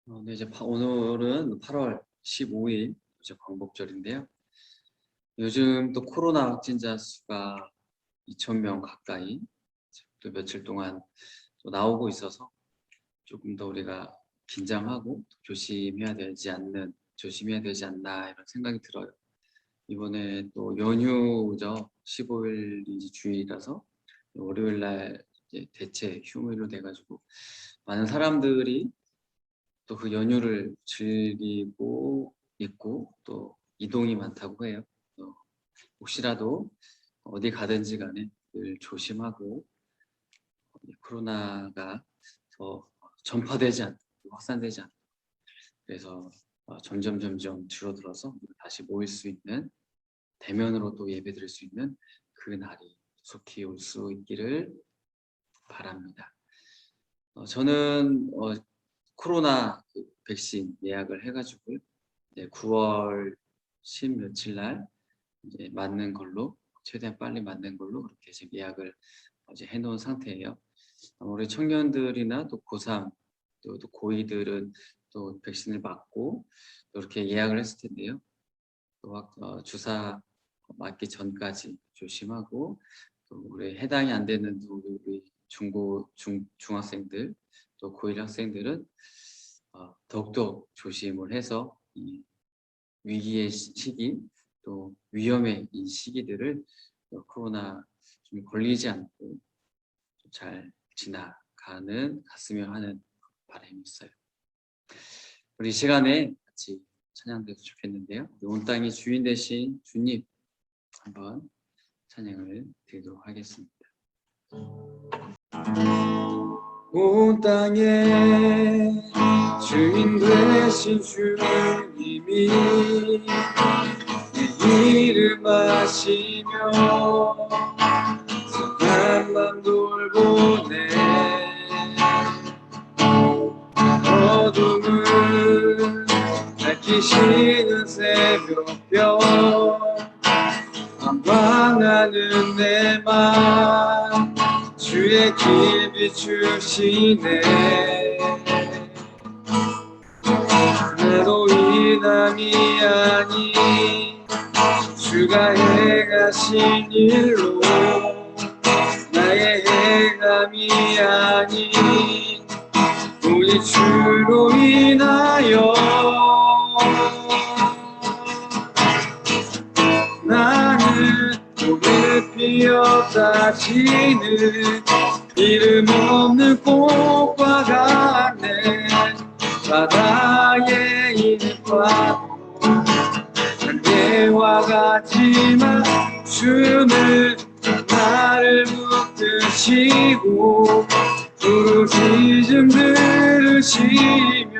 네, 이제 오늘은 8월 15일 이제 광복절인데요. 요즘 또 코로나 확진자 수가 2,000명 가까이 또 며칠 동안 또 나오고 있어서 조금 더 우리가 긴장하고 조심해야 되지 않나 이런 생각이 들어요. 이번에 또 연휴죠. 15일이 주일이라서 월요일 날 이제 대체 휴무일로 돼가지고 많은 사람들이 또 그 연휴를 즐기고 있고 또 이동이 많다고 해요. 혹시라도 어디 가든지 간에 늘 조심하고 코로나가 더 전파되지 않고 확산되지 않고 그래서 점점 줄어들어서 다시 모일 수 있는 대면으로 또 예배드릴 수 있는 그 날이 속히 올 수 있기를 바랍니다. 저는 코로나 백신 예약을 해가지고 9월 10 며칠 날 이제 맞는 걸로 최대한 빨리 맞는 걸로 그렇게 지금 예약을 이제 해놓은 상태예요. 우리 청년들이나 또 고3 또 고2들은 또 백신을 맞고 또 이렇게 예약을 했을 텐데요. 또 주사 맞기 전까지 조심하고 또 우리 해당이 안 되는 우리 중학생들 또 고1 학생들은 더욱더 조심을 해서 이 위기의 시기 또 위험의 이 시기들을 코로나 좀 걸리지 않고 잘 갔으면 하는 바람이 있어요. 우리 시간에 같이 찬양돼도 좋겠는데요. 온 땅의 주인 되신 주님 한번 찬양을 드리도록 하겠습니다. 온 땅의 주인 되신 주님이 내 이름 아시며 선한 맘 돌보네. 어둠을 밝히시는 새벽별 방황하는 내 맘 주의 길 비추시네. 나도 인함이 아닌 주가 행하신 일로 나의 행함이 아닌 오직 주로 인하여 나는 꽃을 피었다 지는 이름 없는 꽃과 같네. 바다에 있는 파도 안개와 같지만 주는 나를 붙드시고 부르짖음 들으시며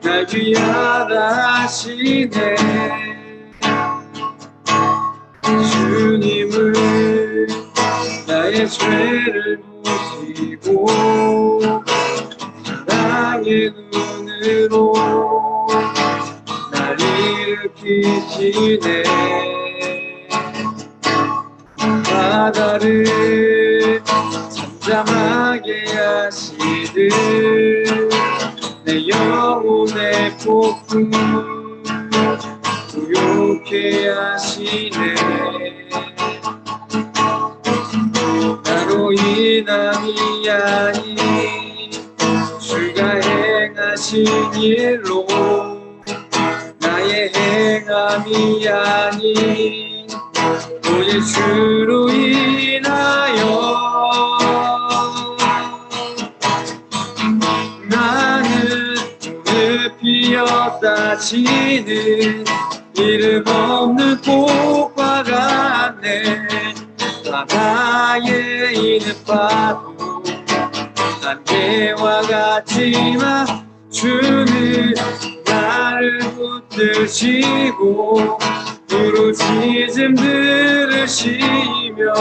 날 귀하다 하시네. 주님은 나의 죄를 보시고 사랑의 눈으로 날 일으키시네. 바다를 잠잠하게 하시듯 내 영혼의 폭풍 부욕해 하시네. 나로 인함이 아닌 주가 행하신 일로 나의 행함이 아닌 오직 주로 인하여 나는 오늘 피었다 지는 이름 없는 꽃과 같네. 바다에 있는 파도 안개와 같지만 주는 나를 붙드시고 부르짖음 들으시며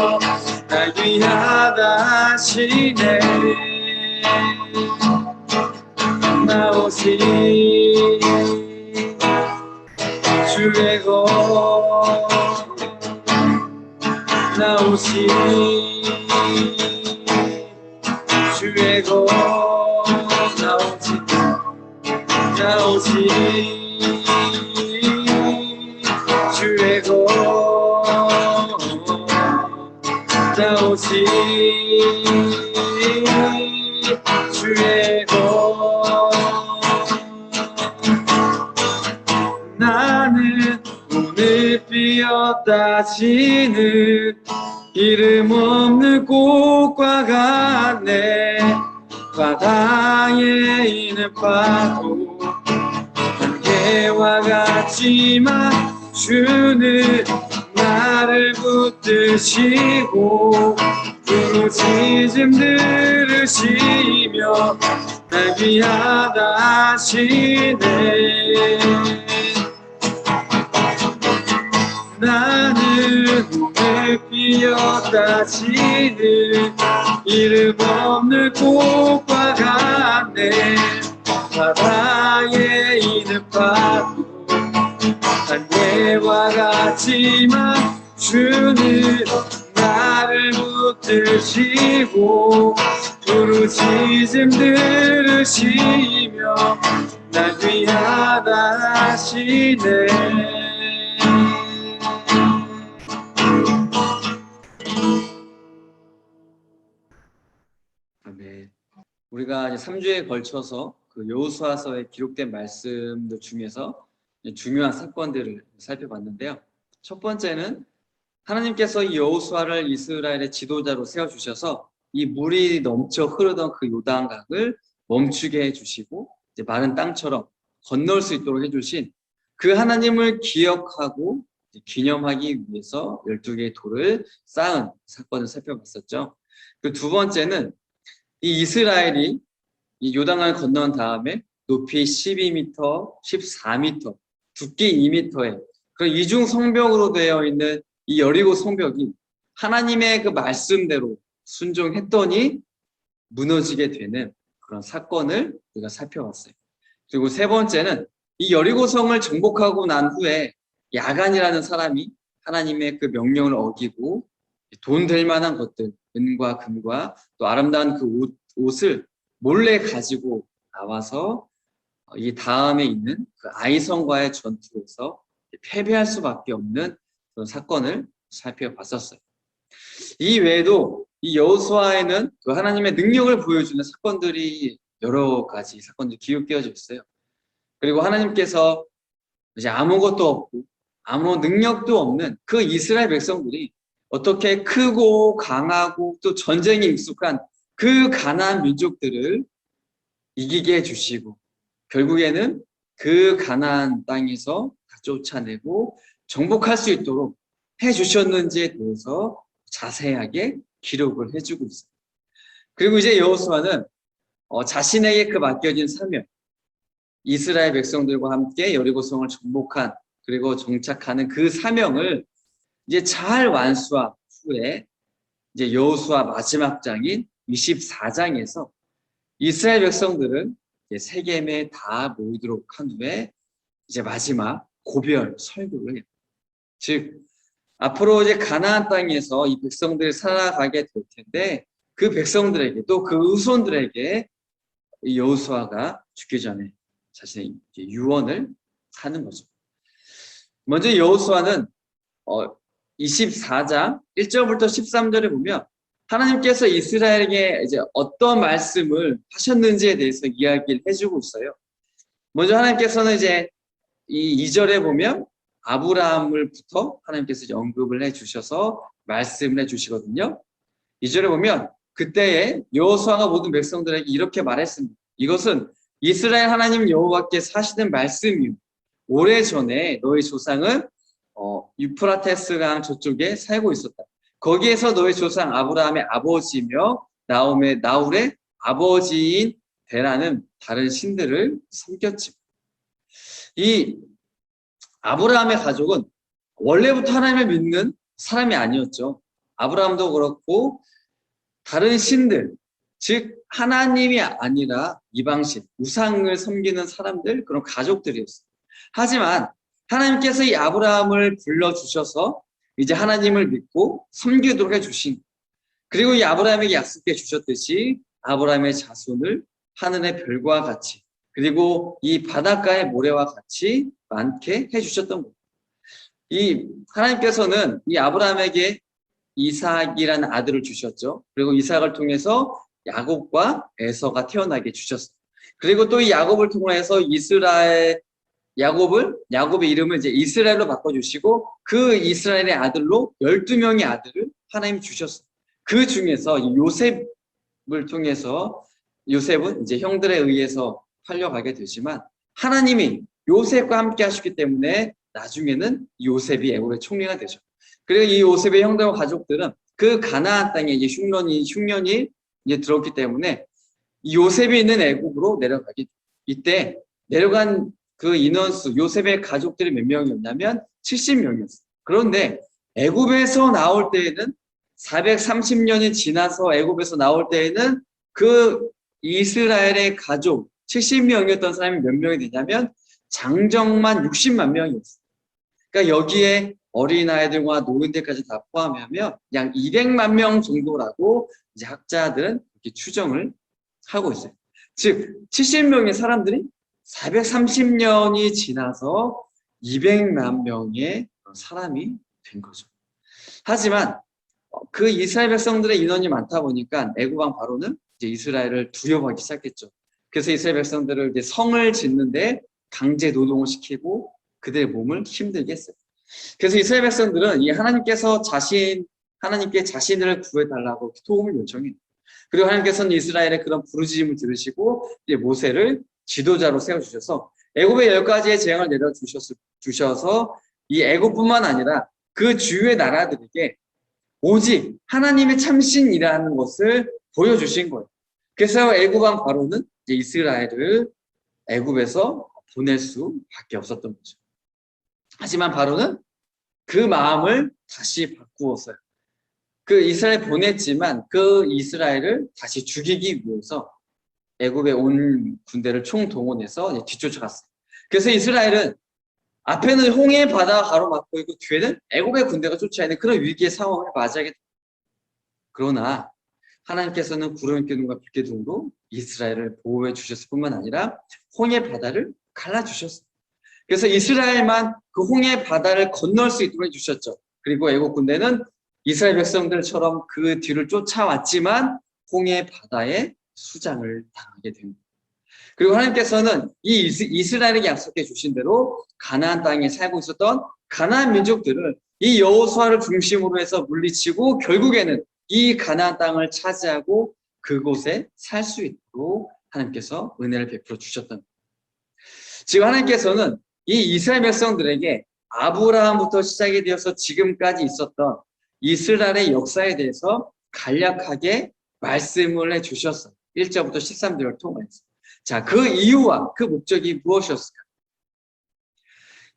날 귀하다 하시네. 나오신 주의 것 나오신 주의 것 나오신 오직 주의 것 나 오직 주의 것 나는 오늘 피었다 지는 이름 없는 꽃과 같네 바다에 있는 파도 안개와 같지만 주는 나를 붙드시고 부르짖음 들으시며 날 귀하다 하시네 나는 오늘 피었다 지는 이름 없는 꽃과 같네 바다에 있는 파도 안개와 같지만 주는 나를 붙드시고 부르짖음 들으시며 날 귀하다 하시네 네. 우리가 이제 3주에 걸쳐서 그 여호수아서에 기록된 말씀들 중에서 중요한 사건들을 살펴봤는데요. 첫 번째는 하나님께서 이 여호수아를 이스라엘의 지도자로 세워주셔서 이 물이 넘쳐 흐르던 그 요단강을 멈추게 해주시고 이제 마른 땅처럼 건널 수 있도록 해주신 그 하나님을 기억하고 기념하기 위해서 12개의 돌을 쌓은 사건을 살펴봤었죠. 그 두 번째는 이 이스라엘이 이 요단강을 건넌 다음에 높이 12m, 14m, 두께 2m의 그런 이중 성벽으로 되어 있는 이 여리고 성벽이 하나님의 그 말씀대로 순종했더니 무너지게 되는 그런 사건을 우리가 살펴봤어요. 그리고 세 번째는 이 여리고성을 정복하고 난 후에 야간이라는 사람이 하나님의 그 명령을 어기고 돈 될 만한 것들, 은과 금과 또 아름다운 그 옷을 몰래 가지고 나와서 이 다음에 있는 그 아이성과의 전투에서 패배할 수밖에 없는 그런 사건을 살펴봤었어요. 이 외에도 이 여호수아에는 그 하나님의 능력을 보여주는 사건들이 여러 가지 사건들이 기록되어져 있어요. 그리고 하나님께서 이제 아무것도 없고 아무런 능력도 없는 그 이스라엘 백성들이 어떻게 크고 강하고 또 전쟁에 익숙한 그 가나안 민족들을 이기게 해주시고 결국에는 그 가나안 땅에서 다 쫓아내고 정복할 수 있도록 해주셨는지에 대해서 자세하게 기록을 해주고 있어요. 그리고 이제 여호수아는 자신에게 그 맡겨진 사명, 이스라엘 백성들과 함께 여리고성을 정복한 그리고 정착하는 그 사명을 이제 잘 완수한 후에 이제 여호수아 마지막 장인 24장에서 이스라엘 백성들은 세겜에 다 모이도록 한 후에 이제 마지막 고별 설교를 해요. 즉 앞으로 이제 가나안 땅에서 이 백성들이 살아가게 될 텐데 그 백성들에게 또 그 후손들에게 이 여호수아가 죽기 전에 자신의 유언을 하는 거죠. 먼저 여호수아는 24장 1절부터 13절에 보면 하나님께서 이스라엘에게 이제 어떤 말씀을 하셨는지에 대해서 이야기를 해주고 있어요. 먼저 하나님께서는 이제 이 2절에 보면 아브라함을부터 하나님께서 이제 언급을 해주셔서 말씀을 해주시거든요. 2절에 보면 그때에 여호수아가 모든 백성들에게 이렇게 말했습니다. 이것은 이스라엘 하나님 여호와께서 하시는 말씀이요. 오래전에 너희 조상은 유프라테스 강 저쪽에 살고 있었다. 거기에서 너희 조상 아브라함의 아버지며 나홀의 아버지인 데라는 다른 신들을 섬겼지. 이 아브라함의 가족은 원래부터 하나님을 믿는 사람이 아니었죠. 아브라함도 그렇고 다른 신들, 즉 하나님이 아니라 이방신, 우상을 섬기는 사람들, 그런 가족들이었어요. 하지만 하나님께서 이 아브라함을 불러주셔서 이제 하나님을 믿고 섬기도록 해주신, 그리고 이 아브라함에게 약속해 주셨듯이 아브라함의 자손을 하늘의 별과 같이 그리고 이 바닷가의 모래와 같이 많게 해주셨던 거예요. 이 하나님께서는 이 아브라함에게 이삭이라는 아들을 주셨죠. 그리고 이삭을 통해서 야곱과 에서가 태어나게 주셨어요. 그리고 또 이 야곱을 통해서 야곱의 이름을 이제 이스라엘로 바꿔주시고 그 이스라엘의 아들로 12명의 아들을 하나님이 주셨어요. 그 중에서 요셉을 통해서 요셉은 이제 형들에 의해서 팔려가게 되지만 하나님이 요셉과 함께 하시기 때문에 나중에는 요셉이 애굽의 총리가 되죠. 그리고 이 요셉의 형들과 가족들은 그 가나안 땅에 이제 흉년이 이제 들었기 때문에 요셉이 있는 애굽으로 내려가게 돼요. 이때 내려간 그 인원수, 요셉의 가족들이 몇 명이었냐면 70명이었어요. 그런데 애굽에서 나올 때에는 430년이 지나서 애굽에서 나올 때에는 그 이스라엘의 가족 70명이었던 사람이 몇 명이 되냐면 장정만 60만 명이었어요. 그러니까 여기에 어린아이들과 노인들까지 다 포함하면 약 200만 명 정도라고 이제 학자들은 이렇게 추정을 하고 있어요. 즉 70명의 사람들이 430년이 지나서 200만 명의 사람이 된 거죠. 하지만 그 이스라엘 백성들의 인원이 많다 보니까 애굽 왕 바로는 이제 이스라엘을 두려워하기 시작했죠. 그래서 이스라엘 백성들을 이제 성을 짓는데 강제 노동을 시키고 그들의 몸을 힘들게 했어요. 그래서 이스라엘 백성들은 이 하나님께 자신을 구해달라고 도움을 요청해요. 그리고 하나님께서는 이스라엘의 그런 부르짖음을 들으시고 이제 모세를 지도자로 세워주셔서 애굽의 10가지의 재앙을 내려주셔서 이 애굽뿐만 아니라 그 주위의 나라들에게 오직 하나님의 참신이라는 것을 보여주신 거예요. 그래서 애굽 왕 바로는 이제 이스라엘을 애굽에서 보낼 수밖에 없었던 거죠. 하지만 바로는 그 마음을 다시 바꾸었어요. 그 이스라엘 보냈지만 그 이스라엘을 다시 죽이기 위해서 애굽에 온 군대를 총동원해서 뒤쫓아갔어요. 그래서 이스라엘은 앞에는 홍해 바다가 가로막고 있고 뒤에는 애굽의 군대가 쫓아있는 그런 위기의 상황을 맞이하게 됩니다. 그러나 하나님께서는 구름의 기둥과 빛의 기둥으로 이스라엘을 보호해 주셨을 뿐만 아니라 홍해 바다를 갈라주셨어요. 그래서 이스라엘만 그 홍해 바다를 건널 수 있도록 해주셨죠. 그리고 애국 군대는 이스라엘 백성들처럼 그 뒤를 쫓아왔지만 홍해 바다에 수장을 당하게 됩니다. 그리고 하나님께서는 이 이스라엘에게 약속해 주신 대로 가나안 땅에 살고 있었던 가나안 민족들을 이 여호수아를 중심으로 해서 물리치고 결국에는 이 가나안 땅을 차지하고 그곳에 살 수 있도록 하나님께서 은혜를 베풀어 주셨던 거예요. 지금 하나님께서는 이 이스라엘 백성들에게 아브라함부터 시작이 되어서 지금까지 있었던 이스라엘의 역사에 대해서 간략하게 말씀을 해주셨어요. 1절부터 13절을 통해서. 자, 그 이유와 그 목적이 무엇이었을까?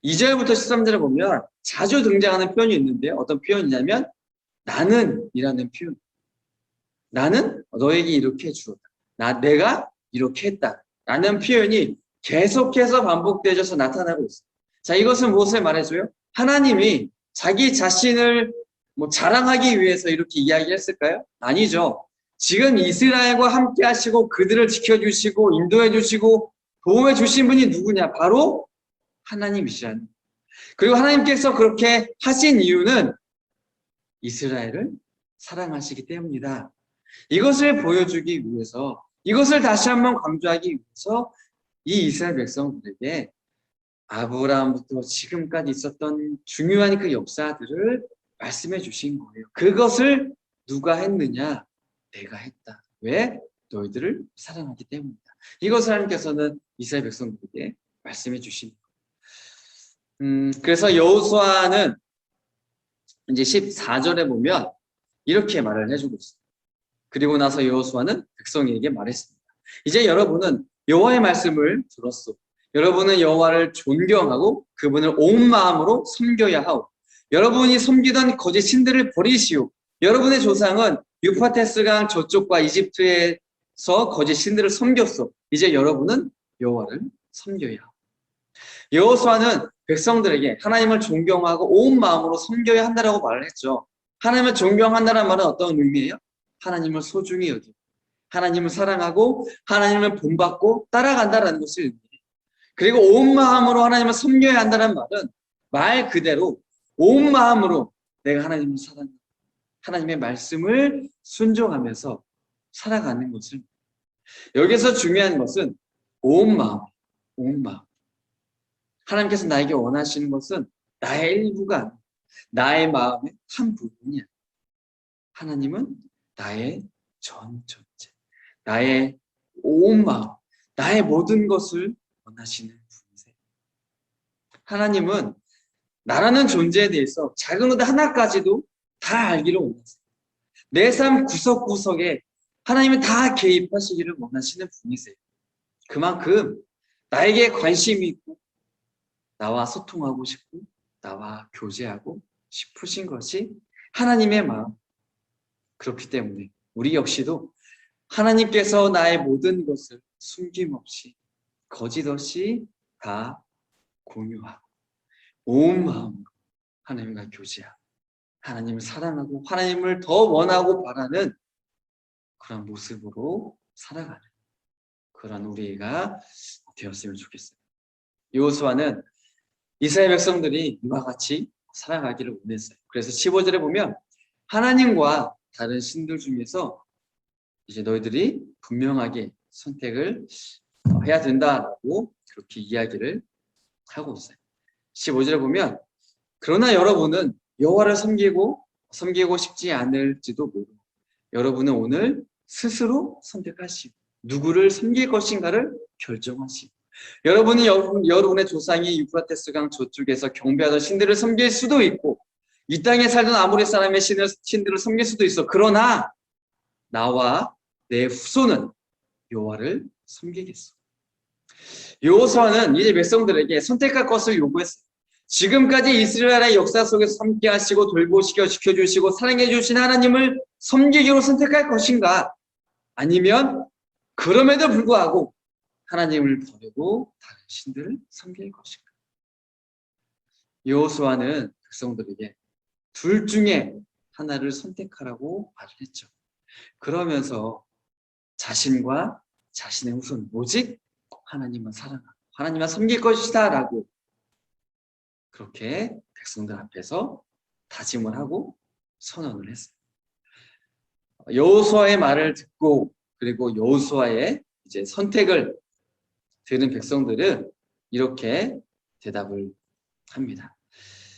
2절부터 13절을 보면 자주 등장하는 표현이 있는데요. 어떤 표현이냐면 나는 이라는 표현. 나는 너에게 이렇게 해주었다. 내가 이렇게 했다. 라는 표현이 계속해서 반복되어서 나타나고 있어요. 자, 이것은 무엇을 말해줘요? 하나님이 자기 자신을 자랑하기 위해서 이렇게 이야기했을까요? 아니죠. 지금 이스라엘과 함께 하시고 그들을 지켜주시고 인도해 주시고 보호해 주신 분이 누구냐? 바로 하나님이시라는. 그리고 하나님께서 그렇게 하신 이유는 이스라엘을 사랑하시기 때문이다. 이것을 보여주기 위해서, 이것을 다시 한번 강조하기 위해서 이 이스라엘 백성들에게 아브라함부터 지금까지 있었던 중요한 그 역사들을 말씀해 주신 거예요. 그것을 누가 했느냐? 내가 했다. 왜? 너희들을 사랑하기 때문이다. 이것을 하나님께서는 이스라엘 백성들에게 말씀해 주신 거예요. 그래서 여호수아는 이제 14절에 보면 이렇게 말을 해주고 있어요. 그리고 나서 여호수아는 백성에게 말했습니다. 이제 여러분은 여호와의 말씀을 들었소. 여러분은 여호와를 존경하고 그분을 온 마음으로 섬겨야 하오. 여러분이 섬기던 거짓 신들을 버리시오. 여러분의 조상은 유파테스강 저쪽과 이집트에서 거짓 신들을 섬겼소. 이제 여러분은 여호와를 섬겨야 하오. 여호수아는 백성들에게 하나님을 존경하고 온 마음으로 섬겨야 한다라고 말을 했죠. 하나님을 존경한다는 말은 어떤 의미예요? 하나님을 소중히 여기고 하나님을 사랑하고 하나님을 본받고 따라간다라는 것을 의미해요. 그리고 온 마음으로 하나님을 섬겨야 한다는 말은 말 그대로 온 마음으로 내가 하나님을 사랑하고 하나님의 말씀을 순종하면서 살아가는 것을, 여기서 중요한 것은 온 마음, 온 마음. 하나님께서 나에게 원하시는 것은 나의 일부가 아니라 나의 마음의 한 부분이야. 하나님은 나의 전 존재, 나의 온 마음, 나의 모든 것을 원하시는 분이세요. 하나님은 나라는 존재에 대해서 작은 것 하나까지도 다 알기를 원하세요. 내 삶 구석구석에 하나님은 다 개입하시기를 원하시는 분이세요. 그만큼 나에게 관심이 있고 나와 소통하고 싶고 나와 교제하고 싶으신 것이 하나님의 마음. 그렇기 때문에 우리 역시도 하나님께서 나의 모든 것을 숨김없이 거짓 없이 다 공유하고 온 마음으로 하나님과 교제하고 하나님을 사랑하고 하나님을 더 원하고 바라는 그런 모습으로 살아가는 그런 우리가 되었으면 좋겠어요. 여호수아는 이스라엘 백성들이 이와 같이 살아가기를 원했어요. 그래서 15절에 보면 하나님과 다른 신들 중에서 이제 너희들이 분명하게 선택을 해야 된다라고 그렇게 이야기를 하고 있어요. 15절에 보면 그러나 여러분은 여호와를 섬기고 싶지 않을지도 모르고 여러분은 오늘 스스로 선택하시고 누구를 섬길 것인가를 결정하시고 여러분이 여러분의 조상이 유프라테스 강 저쪽에서 경배하던 신들을 섬길 수도 있고 이 땅에 살던 아모리 사람의 신들을 섬길 수도 있어. 그러나 나와 내 후손은 여호와를 섬기겠소. 여호수아는 이제 백성들에게 선택할 것을 요구했어요. 지금까지 이스라엘의 역사 속에서 함께 하시고 돌보시고 지켜주시고 사랑해 주신 하나님을 섬기기로 선택할 것인가? 아니면 그럼에도 불구하고 하나님을 버리고 다른 신들을 섬길 것인가? 여호수아는 백성들에게 둘 중에 하나를 선택하라고 말을 했죠. 그러면서 자신과 자신의 후손 오직 하나님만 사랑하고 하나님만 섬길 것이다 라고 그렇게 백성들 앞에서 다짐을 하고 선언을 했어요. 여호수아의 말을 듣고 그리고 여호수아의 이제 선택을 들은 백성들은 이렇게 대답을 합니다.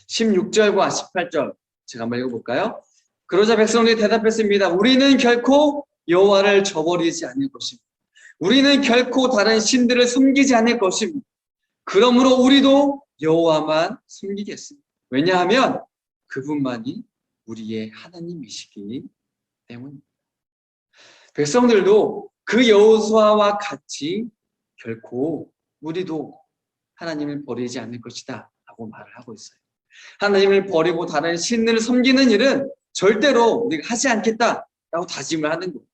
16절과 18절 제가 한번 읽어볼까요? 그러자 백성들이 대답했습니다. 우리는 결코 여호와를 저버리지 않을 것입니다. 우리는 결코 다른 신들을 섬기지 않을 것입니다. 그러므로 우리도 여호와만 섬기겠습니다. 왜냐하면 그분만이 우리의 하나님이시기 때문입니다. 백성들도 그 여호수아와 같이 결코 우리도 하나님을 버리지 않을 것이다 라고 말을 하고 있어요. 하나님을 버리고 다른 신을 섬기는 일은 절대로 우리가 하지 않겠다라고 다짐을 하는 거예요.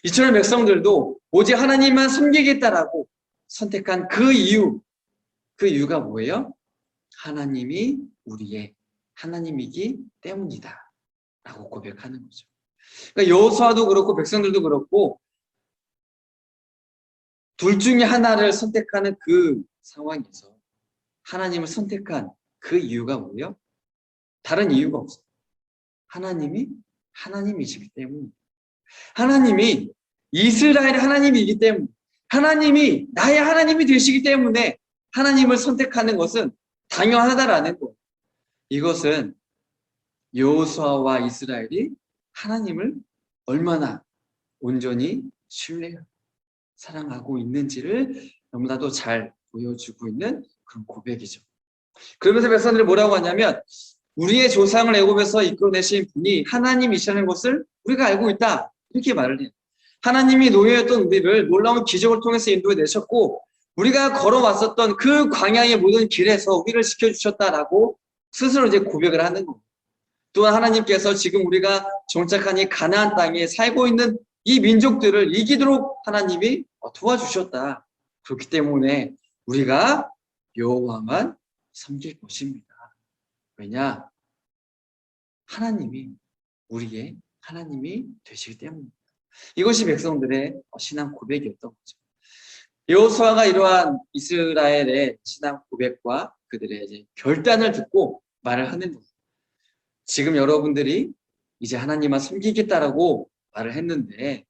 이처럼 백성들도 오직 하나님만 섬기겠다라고 선택한 그 이유가 뭐예요? 하나님이 우리의 하나님이기 때문이다 라고 고백하는 거죠. 그러니까 여호수아도 그렇고 백성들도 그렇고 둘 중에 하나를 선택하는 그 상황에서 하나님을 선택한 그 이유가 뭐예요? 다른 이유가 없어요. 하나님이 하나님이시기 때문에 하나님이 이스라엘의 하나님이기 때문에 하나님이 나의 하나님이 되시기 때문에 하나님을 선택하는 것은 당연하다라는 거예요. 이것은 여호수아와 이스라엘이 하나님을 얼마나 온전히 신뢰하고 사랑하고 있는지를 너무나도 잘 보여주고 있는 그런 고백이죠. 그러면서 백성들이 뭐라고 하냐면 우리의 조상을 애굽에서 이끌어내신 분이 하나님이시라는 것을 우리가 알고 있다. 이렇게 말을 해요. 하나님이 노예였던 우리를 놀라운 기적을 통해서 인도해내셨고 우리가 걸어왔었던 그 광야의 모든 길에서 우리를 지켜주셨다라고 스스로 이제 고백을 하는 거예요. 또한 하나님께서 지금 우리가 정착한 이 가나안 땅에 살고 있는 이 민족들을 이기도록 하나님이 도와주셨다. 그렇기 때문에 우리가 여호와만 섬길 것입니다. 왜냐? 하나님이 우리의 하나님이 되시기 때문입니다. 이것이 백성들의 신앙 고백이었던 거죠. 여호수아가 이러한 이스라엘의 신앙 고백과 그들의 이제 결단을 듣고 말을 하는 거예요. 지금 여러분들이 이제 하나님만 섬기겠다라고 말을 했는데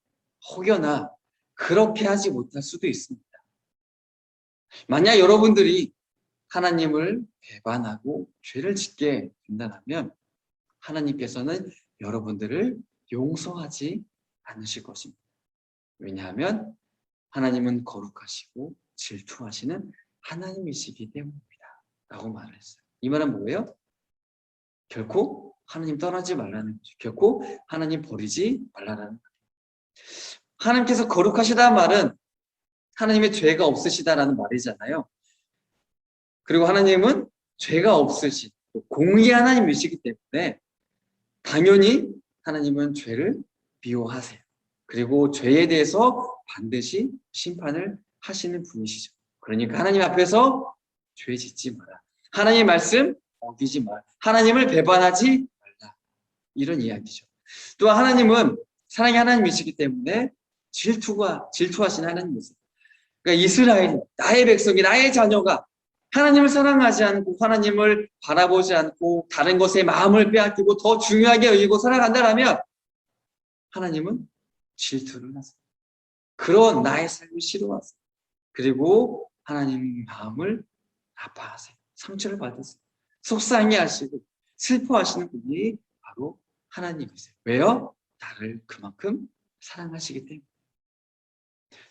혹여나 그렇게 하지 못할 수도 있습니다. 만약 여러분들이 하나님을 배반하고 죄를 짓게 된다면 하나님께서는 여러분들을 용서하지 않으실 것입니다. 왜냐하면 하나님은 거룩하시고 질투하시는 하나님이시기 때문입니다. 라고 말을 했어요. 이 말은 뭐예요? 결코 하나님 떠나지 말라는 거죠. 결코 하나님 버리지 말라는 거예요. 하나님께서 거룩하시다는 말은 하나님의 죄가 없으시다라는 말이잖아요. 그리고 하나님은 죄가 없으신 공의 하나님이시기 때문에 당연히 하나님은 죄를 미워하세요. 그리고 죄에 대해서 반드시 심판을 하시는 분이시죠. 그러니까 하나님 앞에서 죄 짓지 마라. 하나님의 말씀 어기지 마라. 하나님을 배반하지 말라. 이런 이야기죠. 또한 하나님은 사랑의 하나님이시기 때문에 질투하신 하나님이세요. 그러니까 이스라엘이 나의 백성이 나의 자녀가 하나님을 사랑하지 않고 하나님을 바라보지 않고 다른 것에 마음을 빼앗기고 더 중요하게 여기고 살아간다면 하나님은 질투를 하세요. 그런 나의 삶을 싫어하세요. 그리고 하나님의 마음을 아파하세요. 상처를 받으세요. 속상해 하시고 슬퍼하시는 분이 바로 하나님이세요. 왜요? 나를 그만큼 사랑하시기 때문에.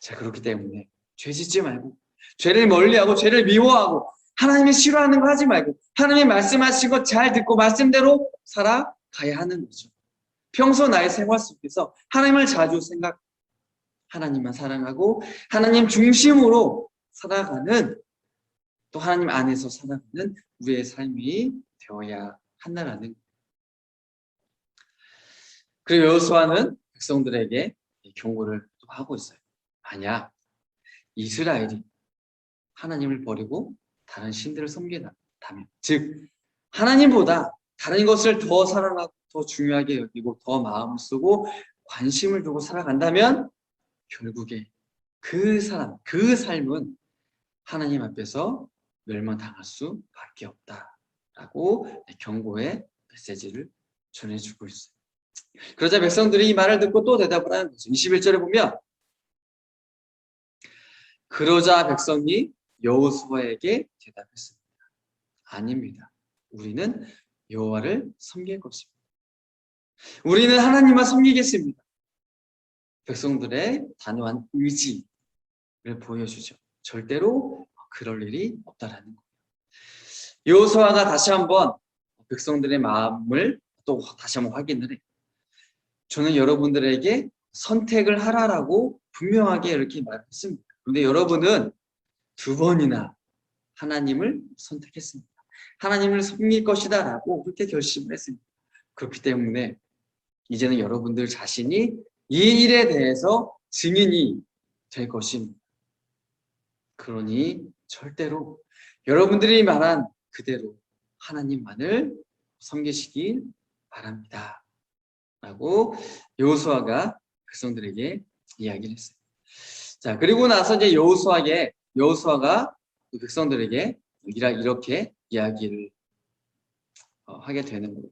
자, 그렇기 때문에 죄 짓지 말고 죄를 멀리하고 죄를 미워하고 하나님이 싫어하는 거 하지 말고 하나님이 말씀하신 거 잘 듣고 말씀대로 살아가야 하는 거죠. 평소 나의 생활 속에서 하나님을 자주 생각, 하나님만 사랑하고 하나님 중심으로 살아가는 또 하나님 안에서 살아가는 우리의 삶이 되어야 한다라는 거예요. 그리고 여호수아는 백성들에게 경고를 하고 있어요. 만약 이스라엘이 하나님을 버리고 다른 신들을 섬긴다면, 즉 하나님보다 다른 것을 더 사랑하고 더 중요하게 여기고 더 마음을 쓰고 관심을 두고 살아간다면 결국에 그 사람, 그 삶은 하나님 앞에서 멸망당할 수밖에 없다라고 경고의 메시지를 전해주고 있어요. 그러자 백성들이 이 말을 듣고 또 대답을 하는 거죠. 21절에 보면 그러자 백성이 여호수아에게 대답했습니다. 아닙니다. 우리는 여호와를 섬길 것입니다. 우리는 하나님만 섬기겠습니다. 백성들의 단호한 의지를 보여주죠. 절대로 그럴 일이 없다라는 거예요. 여호수아가 다시 한번 백성들의 마음을 또 다시 한번 확인을 해요. 저는 여러분들에게 선택을 하라라고 분명하게 이렇게 말했습니다. 그런데 여러분은 두 번이나 하나님을 선택했습니다. 하나님을 섬길 것이다 라고 그렇게 결심을 했습니다. 그렇기 때문에 이제는 여러분들 자신이 이 일에 대해서 증인이 될 것입니다. 그러니 절대로 여러분들이 말한 그대로 하나님만을 섬기시길 바랍니다. 라고 여호수아가 백성들에게 이야기를 했어요. 자, 그리고 나서 이제 여호수아가 백성들에게 이렇게 이야기를 하게 되는 거예요.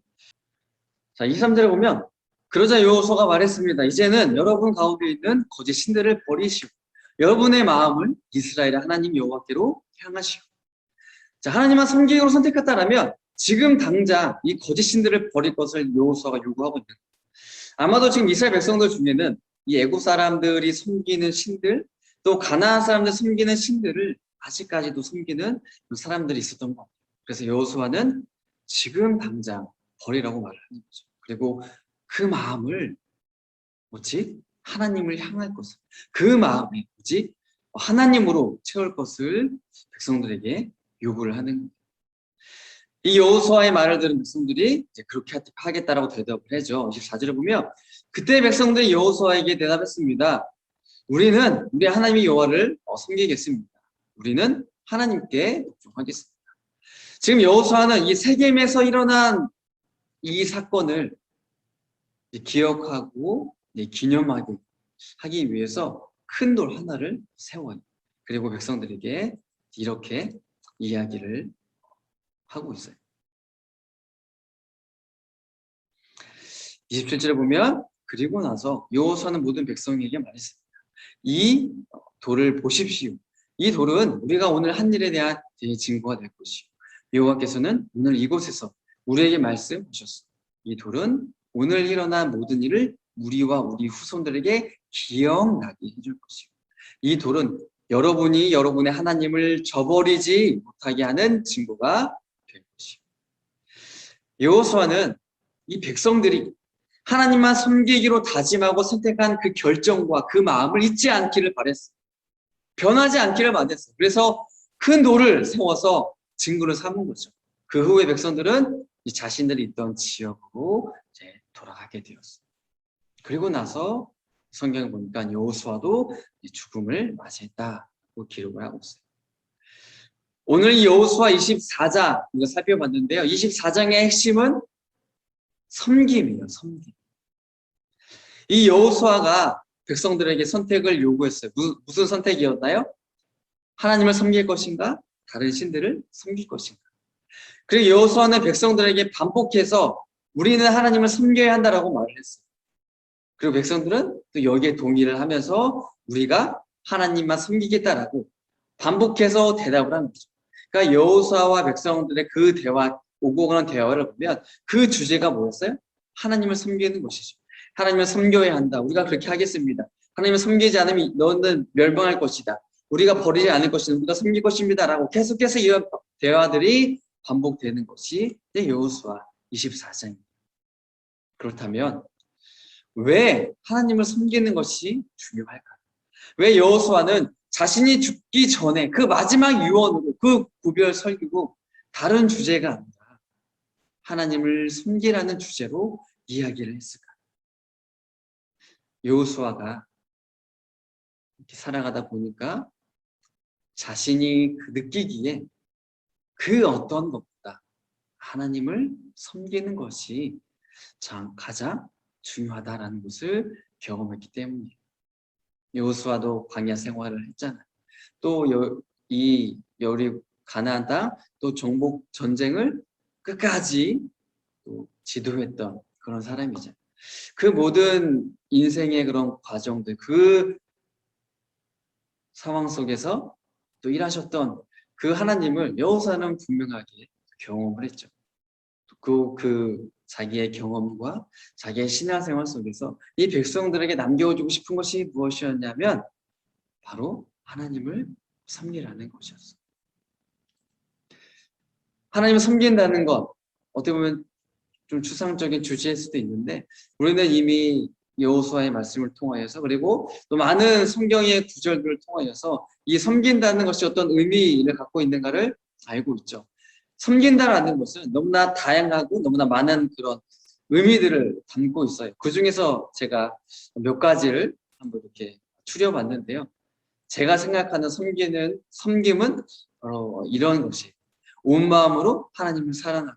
자, 23절에 보면 그러자 여호수아가 말했습니다. 이제는 여러분 가운데 있는 거짓 신들을 버리시고 여러분의 마음을 이스라엘의 하나님 여호와께로 향하시고. 자, 하나님만 섬기기로 선택했다라면 지금 당장 이 거짓 신들을 버릴 것을 여호수아가 요구하고 있는 거예요. 아마도 지금 이스라엘 백성들 중에는 이 애굽 사람들이 섬기는 신들, 또 가나안 사람들 섬기는 신들을 아직까지도 섬기는 사람들이 있었던 것 같아요. 그래서 여호수아는 지금 당장 버리라고 말을 하는 거죠. 그리고 그 마음을 하나님을 향할 것을, 그 마음이 하나님으로 채울 것을 백성들에게 요구를 하는 거예요. 이 여호수아의 말을 들은 백성들이 이제 그렇게 하겠다라고 대답을 하죠. 24절을 보면 그때 백성들이 여호수아에게 대답했습니다. 우리는 우리 하나님의 여호와를 섬기겠습니다. 우리는 하나님께 복종하겠습니다. 지금 여호수아는 이 세겜에서 일어난 이 사건을 기억하고 기념하고 하기 위해서 큰 돌 하나를 세워요. 그리고 백성들에게 이렇게 이야기를 하고 있어요. 27절에 보면 그리고 나서 여호수아는 모든 백성에게 말했습니다. 이 돌을 보십시오. 이 돌은 우리가 오늘 한 일에 대한 증거가 될 것이요. 여호와께서는 오늘 이곳에서 우리에게 말씀하셨습니다. 이 돌은 오늘 일어난 모든 일을 우리와 우리 후손들에게 기억나게 해줄 것이요. 이 돌은 여러분이 여러분의 하나님을 저버리지 못하게 하는 증거가 될 것이요. 여호수아는 이 백성들이 하나님만 섬기기로 다짐하고 선택한 그 결정과 그 마음을 잊지 않기를 바랬어요. 변하지 않기를 바랬어요. 그래서 큰 돌을 세워서 증거를 삼은 거죠. 그 후에 백성들은 자신들이 있던 지역으로 이제 돌아가게 되었어요. 그리고 나서 성경을 보니까 여호수아도 죽음을 맞이했다고 기록을 하고 있어요. 오늘 이 여호수아 24장 이거 살펴봤는데요. 24장의 핵심은 섬김이에요. 섬김. 이 여호수아가 백성들에게 선택을 요구했어요. 무슨 선택이었나요? 하나님을 섬길 것인가? 다른 신들을 섬길 것인가? 그리고 여호수아는 백성들에게 반복해서 우리는 하나님을 섬겨야 한다라고 말을 했어요. 그리고 백성들은 또 여기에 동의를 하면서 우리가 하나님만 섬기겠다라고 반복해서 대답을 하는 거죠. 그러니까 여호수아와 백성들의 그 대화, 오고 가는 대화를 보면 그 주제가 뭐였어요? 하나님을 섬기는 것이죠. 하나님을 섬겨야 한다. 우리가 그렇게 하겠습니다. 하나님을 섬기지 않으면 너는 멸망할 것이다. 우리가 버리지 않을 것이다. 우리가 섬길 것입니다. 라고 계속해서 이런 대화들이 반복되는 것이 여호수아 24장입니다. 그렇다면 왜 하나님을 섬기는 것이 중요할까요? 왜 여호수아는 자신이 죽기 전에 그 마지막 유언으로 그 구별 설교고 다른 주제가 아니라 하나님을 섬기라는 주제로 이야기를 했을까요? 여호수아가 이렇게 살아가다 보니까 자신이 느끼기에 그 어떤 것보다 하나님을 섬기는 것이 가장 중요하다라는 것을 경험했기 때문이에요. 여호수아도 광야 생활을 했잖아요. 또 이 여리 가나안 땅 또 정복 전쟁을 끝까지 또 지도했던 그런 사람이죠. 그 모든 인생의 그런 과정들, 그 상황 속에서 또 일하셨던 그 하나님을 여호수아는 분명하게 경험을 했죠. 그 자기의 경험과 자기의 신앙생활 속에서 이 백성들에게 남겨주고 싶은 것이 무엇이었냐면 바로 하나님을 섬기라는 것이었어요. 하나님을 섬긴다는 것, 어떻게 보면 좀 추상적인 주제일 수도 있는데 우리는 이미 여호수아의 말씀을 통하여서 그리고 또 많은 성경의 구절들을 통하여서 이 섬긴다는 것이 어떤 의미를 갖고 있는가를 알고 있죠. 섬긴다라는 것은 너무나 다양하고 너무나 많은 그런 의미들을 담고 있어요. 그 중에서 제가 몇 가지를 한번 이렇게 추려봤는데요. 제가 생각하는 섬김은 이런 것이에요. 온 마음으로 하나님을 사랑하고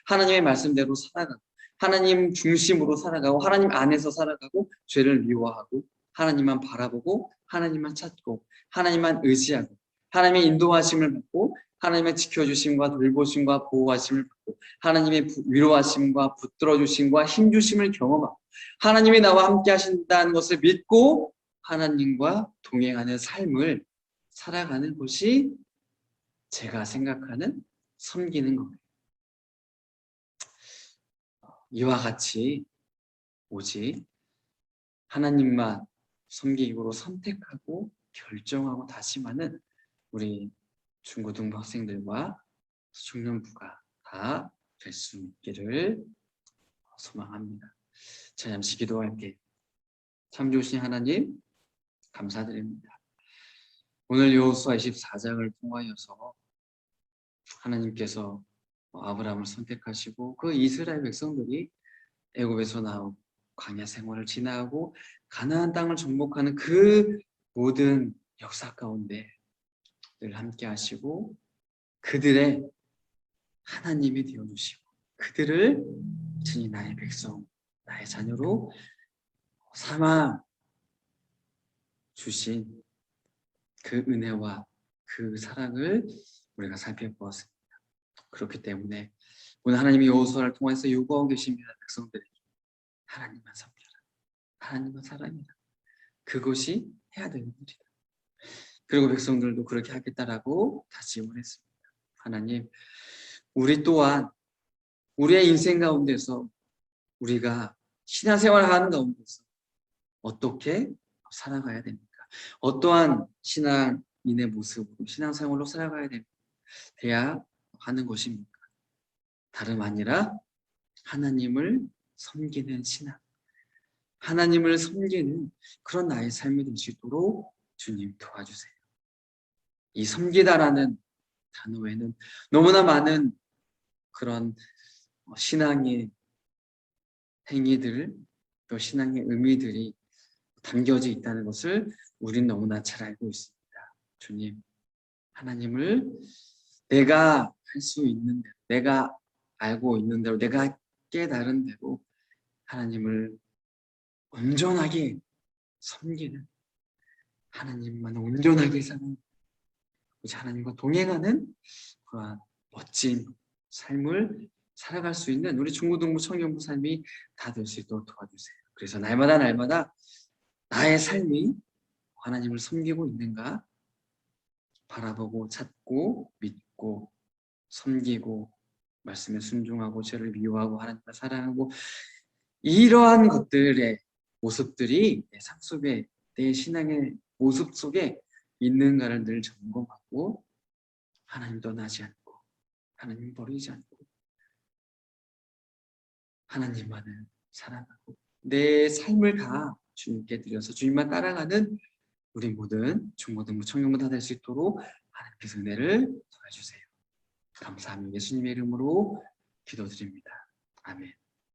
하나님의 말씀대로 살아가고 하나님 중심으로 살아가고 하나님 안에서 살아가고 죄를 미워하고 하나님만 바라보고 하나님만 찾고 하나님만 의지하고 하나님의 인도하심을 받고 하나님의 지켜주심과 돌보심과 보호하심을 받고 하나님의 위로하심과 붙들어주심과 힘주심을 경험하고 하나님이 나와 함께 하신다는 것을 믿고 하나님과 동행하는 삶을 살아가는 것이 제가 생각하는 섬기는 거예요. 이와 같이 오직 하나님만 섬기기로 선택하고 결정하고 다짐하는 우리 중고등부 학생들과 중년부가 다 될 수 있기를 소망합니다. 자, 잠시 기도할게요. 참 좋으신 하나님 감사드립니다. 오늘 여호수아 24장을 통하여서 하나님께서 아브라함을 선택하시고 그 이스라엘 백성들이 애굽에서 나오고 광야 생활을 지나고 가나안 땅을 정복하는 그 모든 역사 가운데 늘 함께 하시고 그들의 하나님이 되어주시고 그들을 진히 나의 백성, 나의 자녀로 삼아 주신 그 은혜와 그 사랑을 우리가 살펴보았습니다. 그렇기 때문에 오늘 하나님이 여호수아를 통해서 요구하고 계십니다. 백성들에게 하나님만 섬겨라. 하나님만 사랑해라. 그것이 해야 되는 일이다. 그리고 백성들도 그렇게 하겠다라고 다짐을 했습니다. 하나님, 우리 또한 우리의 인생 가운데서 우리가 신앙생활을 하는 가운데서 어떻게 살아가야 됩니까? 어떠한 신앙인의 모습으로 신앙생활로 살아가야 돼야 하는 것입니까? 다름 아니라 하나님을 섬기는 신앙, 하나님을 섬기는 그런 나의 삶이 될 수 있도록 주님 도와주세요. 이 섬기다라는 단어에는 너무나 많은 그런 신앙의 행위들, 또 신앙의 의미들이 담겨져 있다는 것을 우리는 너무나 잘 알고 있습니다. 주님, 하나님을 내가 할 수 있는 대로, 내가 알고 있는 대로, 내가 깨달은 대로 하나님을 온전하게 섬기는, 하나님만 온전하게 사는, 하나님과 동행하는 그러한 멋진 삶을 살아갈 수 있는 우리 중고등부 청년부 삶이 다 될 수 있도록 도와주세요. 그래서 날마다 나의 삶이 하나님을 섬기고 있는가 바라보고 찾고 믿고 섬기고 말씀에 순종하고 죄를 미워하고 하나님을 사랑하고 이러한 것들의 모습들이 내 삶 속에 내 신앙의 모습 속에 있는가를 늘 점검하고 하나님 떠나지 않고 하나님 버리지 않고 하나님만을 사랑하고 내 삶을 다 주님께 드려서 주님만 따라가는 우리 모든 중고등부 청년부 다 될 수 있도록 하나님께서 은혜를 더해주세요. 감사합니다. 예수님의 이름으로 기도드립니다. 아멘.